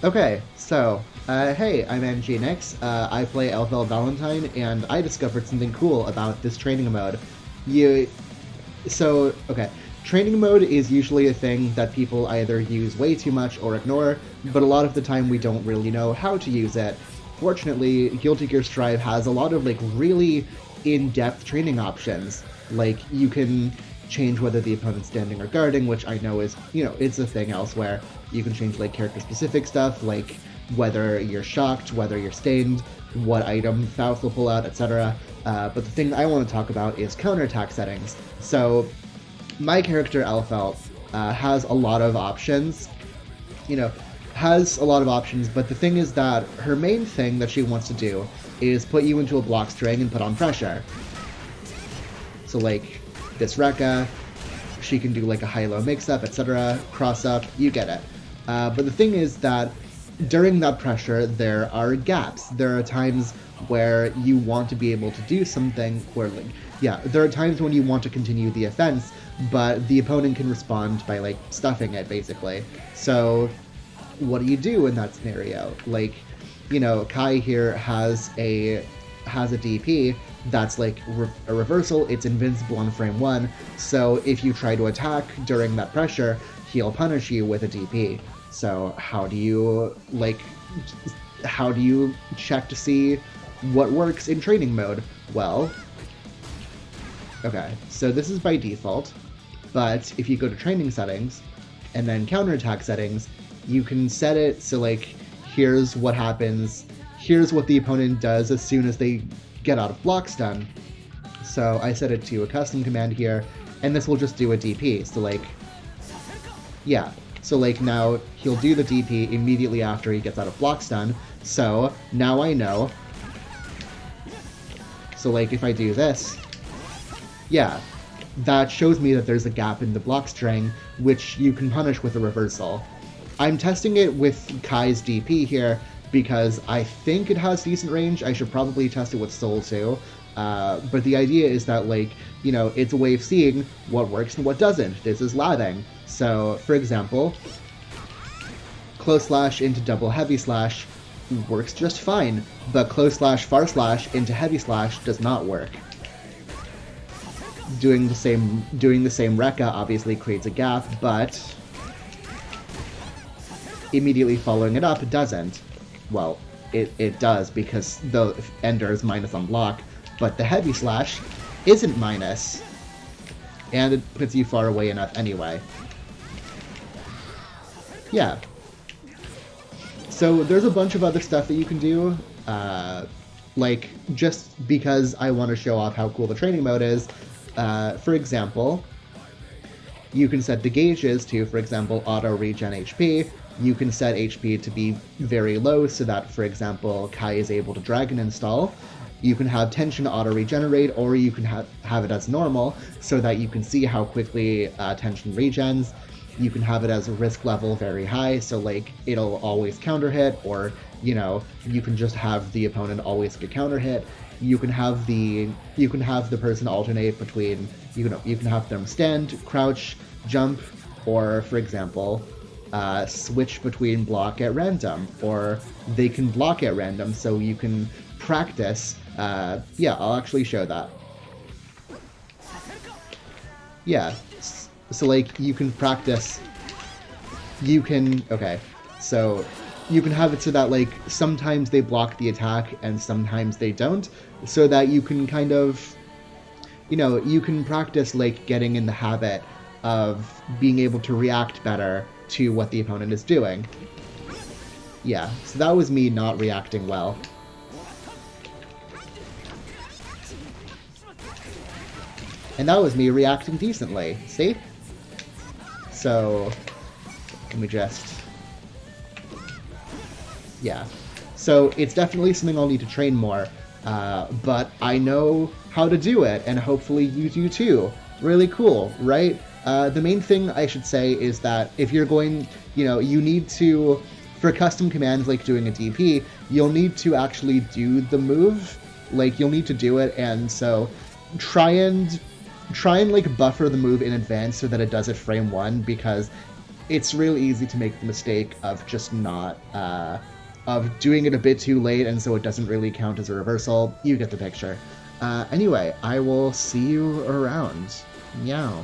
Okay, so, hey, I'm Angie Nyx. I play Elfel Valentine, and I discovered something cool about this training mode. You, okay, training mode is usually a thing that people either use way too much or ignore, but a lot of the time we don't really know how to use it. Fortunately, Guilty Gear Strive has a lot of, like, really in-depth training options. Like, you can change whether the opponent's standing or guarding, which I know is, it's a thing elsewhere. You can change, like, character-specific stuff, like whether you're shocked, whether you're stained, what item Faust will pull out, etc. But the thing I want to talk about is counterattack settings. So, my character, Elfelt, has a lot of options, but the thing is that her main thing that she wants to do is put you into a block string and put on pressure. So, like, this Rekka, she can do, like, a high-low mix-up, etc., cross-up, you get it. But the thing is that during that pressure, there are gaps. There are times where you want to be able to do something where, like, there are times when you want to continue the offense, but the opponent can respond by, like, stuffing it, basically. So, what do you do in that scenario? Like, Kai here has a DP that's like a reversal. It's invincible on frame 1, so if you try to attack during that pressure, he'll punish you with a DP. So how do you check to see what works in training mode? Well, okay, so this is by default, but if you go to training settings and then counterattack settings, you can set it so, like, here's what happens, here's what the opponent does as soon as they get out of block stun. So I set it to a custom command here, and this will just do a DP. So, like, now he'll do the DP immediately after he gets out of block stun. So now I know. So, like, if I do this, that shows me that there's a gap in the block string, which you can punish with a reversal. I'm testing it with Kai's DP here, because I think it has decent range. I should probably test it with Soul too. But the idea is that, like, it's a way of seeing what works and what doesn't. This is lathing. So, for example, close slash into double heavy slash works just fine, but close slash far slash into heavy slash does not work. Doing the same Rekka obviously creates a gap, but immediately following it up doesn't. Well, it does, because the Ender is minus on block, but the heavy slash isn't minus, and it puts you far away enough anyway. Yeah. So there's a bunch of other stuff that you can do, like, just because I want to show off how cool the training mode is. For example, you can set the gauges to, for example, auto regen HP. You can set HP to be very low so that, for example, Kai is able to Dragon Install. You can have tension auto-regenerate, or you can have it as normal so that you can see how quickly tension regens. You can have it as a risk level very high, so, like, it'll always counter hit, or, you can just have the opponent always get counter hit. You can have the person alternate between, you can have them stand, crouch, jump, or, for example, switch between block at random, or they can block at random, so you can practice. I'll actually show that. Yeah, so, like, you can practice. So you can have it so that, like, sometimes they block the attack and sometimes they don't, so that you can kind of, you can practice, like, getting in the habit of being able to react better to what the opponent is doing. Yeah, so that was me not reacting well. And that was me reacting decently, see? So, let me just... Yeah. So, it's definitely something I'll need to train more, but I know how to do it, and hopefully you do too. Really cool, right? The main thing I should say is that if you're going, you need to, for custom commands like doing a DP, you'll need to actually do the move. Like, you'll need to do it, and so try and like buffer the move in advance so that it does it frame 1, because it's really easy to make the mistake of just not, of doing it a bit too late, and so it doesn't really count as a reversal. You get the picture. Anyway, I will see you around. Meow.